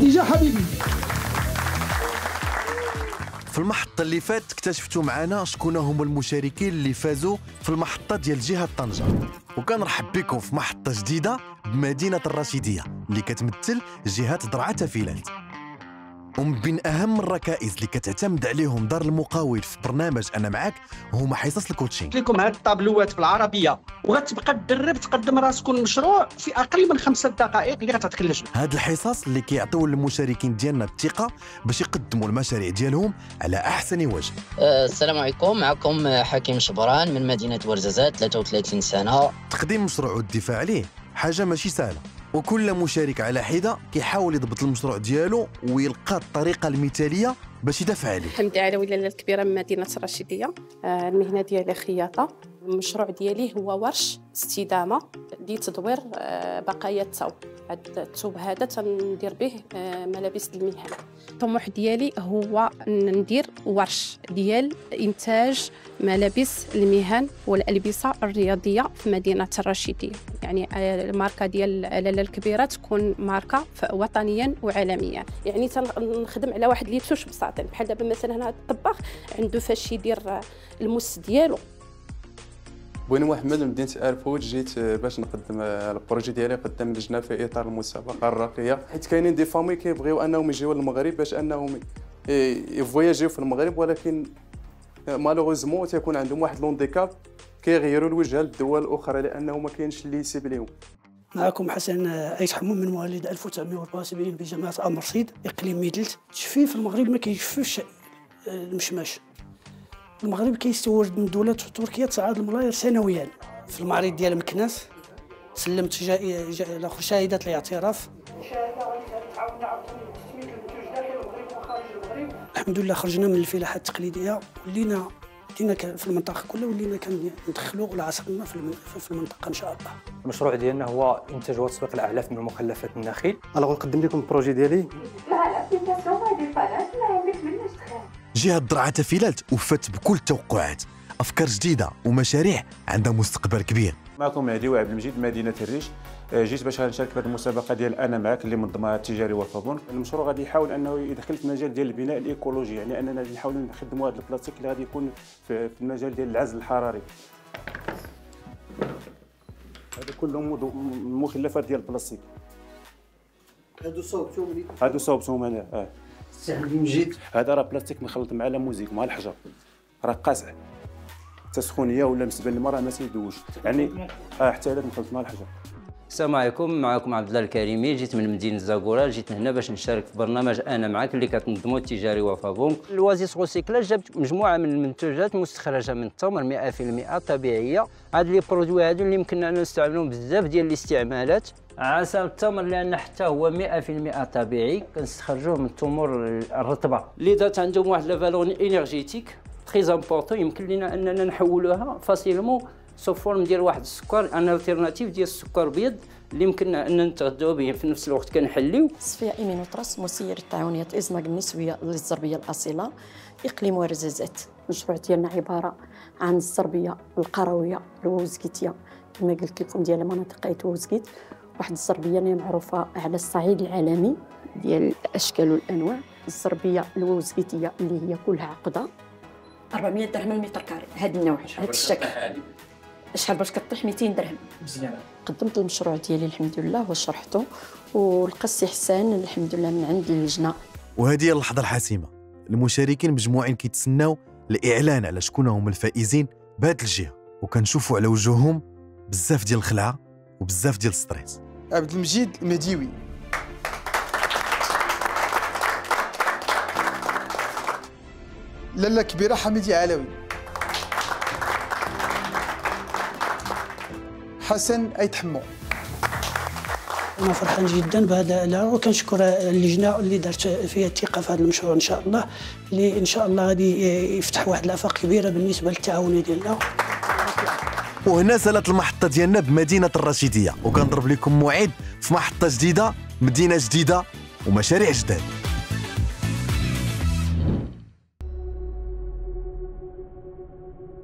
خديجه حبيبي. في المحطة اللي فات اكتشفتوا معنا شكون هما المشاركين اللي فازوا في المحطة ديال جهة طنجة، وكنرحب بكم في محطة جديدة بمدينة الرشيدية اللي كتمثل جهة درعا فيلالت. ومن بين أهم الركائز اللي كتعتمد عليهم دار المقاول في برنامج أنا معاك هما حصص الكوتشينغ. لكم هاد الطابلوات بالعربية وغتبقى تدرب تقدم راسك المشروع في أقل من 5 دقائق اللي غتتكلج. هاد الحصص اللي كيعطيو للمشاركين ديالنا الثقة باش يقدموا المشاريع ديالهم على أحسن وجه. السلام عليكم، معكم حكيم شبران من مدينة ورزازات، 33 سنة. تقديم مشروع والدفاع عليه حاجة ماشي سهلة، وكل مشارك على حدة كيحاول يضبط المشروع ديالو ويلقى الطريقة المثالية باش يدافع عليه. حمدي علوي لاله الكبيرة من مدينة الرشيدية. المهنة ديالي خياطة. المشروع ديالي هو ورش استدامة لتدوير بقايا الثوب. هذا الثوب هذا تندير به ملابس المهن. الطموح ديالي هو ندير ورش ديال إنتاج ملابس المهن والألبسة الرياضية في مدينة الرشيدية، يعني الماركة ديال لاله الكبيرة تكون ماركة وطنيا وعالميا. يعني تنخدم على واحد لي توش بساطين، بحال دابا مثلا هذا الطباخ عنده فاش يدير المس ديالو. بوني محمد من مدينة الفوت، جيت باش نقدم البروجي ديالي قدام اللجنة في إطار المسابقة الراقية، حيت كاينين دي فامي كيبغيو أنهم يجيو للمغرب باش أنهم يفواياجيو في المغرب، ولكن مالوغوزمون تيكون عندهم واحد لونديكاب كيغيروا الوجهة للدول الأخرى لأنه ما كاينش اللي يسيب ليهم. معكم حسن عيش حموم من مواليد 1974 بجامعة أمرصيد إقليم ميدلت. التجفيف في المغرب ما كيجففش المشماش. المغرب كيستورد من دولة تركيا 9 الملاير سنويا. في المعرض ديال مكناس سلمت شهادة الاعتراف. الحمد لله خرجنا من الفلاحة التقليدية، ولينا في المنطقة كلها ولينا كندخلوا العصرنا في المنطقة إن شاء الله. المشروع ديالنا هو إنتاج وتسويق الأعلاف من مخلفات النخيل. أنا غنقدم لكم البروجي ديالي. جهة درعا فيلالت وفات بكل التوقعات، أفكار جديدة ومشاريع عندها مستقبل كبير. معكم عدي وعبد المجيد مدينة الريش. جيت باش نشارك في هذه المسابقة ديال أنا معاك اللي منظمها التجاري وفابون. المشروع غادي يحاول أنه يدخل في المجال ديال البناء الإيكولوجي، يعني أننا غادي نحاولوا نخدموا هذا البلاستيك اللي غادي يكون في المجال ديال العزل الحراري. هذا كله مخلفات ديال البلاستيك. هادو صوبتهم أنا. عبد المجيد هذا راه بلاستيك مخلط مع لاموزيك مع الحجر، راه قاصع تسخونيه ولا بالنسبه للمراه ما تيدوش، يعني حتى هذا مخلط مع الحجر. السلام عليكم، معكم عبد الله الكريمي، جيت من مدينه زاكورا، جيت هنا باش نشارك في برنامج انا معاك اللي كتنظمو التجاري وفابونك. الوازيس روسيكلاج جابت مجموعه من المنتوجات مستخرجه من التمر 100% طبيعيه. هاد لي برودوي هادو اللي يمكننا نستعملوهم بزاف ديال الاستعمالات. عسل التمر لان حتى هو 100% طبيعي، كنستخرجوه من التمور الرطبه اللي ذات عندهم واحد لا فالور انرجيتيك تري امبورطون، يمكن لنا اننا نحولوها فاسيلمون سو فورم ديال واحد السكر، ان التيرناتيف ديال السكر الابيض اللي يمكننا ان نتغداو به في نفس الوقت كنحليو. صفيه ايمينوطرس مسير التعاونيات الازماج النسويه للزربيه الاصيله اقليم ورزازات. المشروع ديالنا عباره عن الزربيه القرويه الوزكيتيه كما قلت لكم ديال مناطق ايت وزكيت، واحد الزربيه اللي معروفه على الصعيد العالمي ديال الاشكال والانواع. الزربيه الوزكيتيه اللي هي كلها عقده 400 درهم المتر كاري. هذا النوع هذا الشكل شحال باش كطيح 200 درهم. مزيان. قدمت المشروع ديالي الحمد لله وشرحته ولقى السي حسان الحمد لله من عند اللجنه. وهذه هي اللحظه الحاسمه، المشاركين مجموعين كيتسناو الاعلان على شكون هما الفائزين بهذه الجهه، وكنشوفوا على وجوههم بزاف ديال الخلعه وبزاف ديال الستريس. عبد المجيد المديوي. لاله كبيره حميدي علوي. حسن ايتحمو. أنا فرحان جدا بهذا، وكنشكر اللجنة اللي دارت فيها الثقة في هذا المشروع إن شاء الله، اللي إن شاء الله غادي يفتح واحد الآفاق كبيرة بالنسبة للتعاون ديالنا. وهنا سالت المحطة ديالنا بمدينة الرشيدية، وكنضرب لكم موعد في محطة جديدة، مدينة جديدة ومشاريع جداد.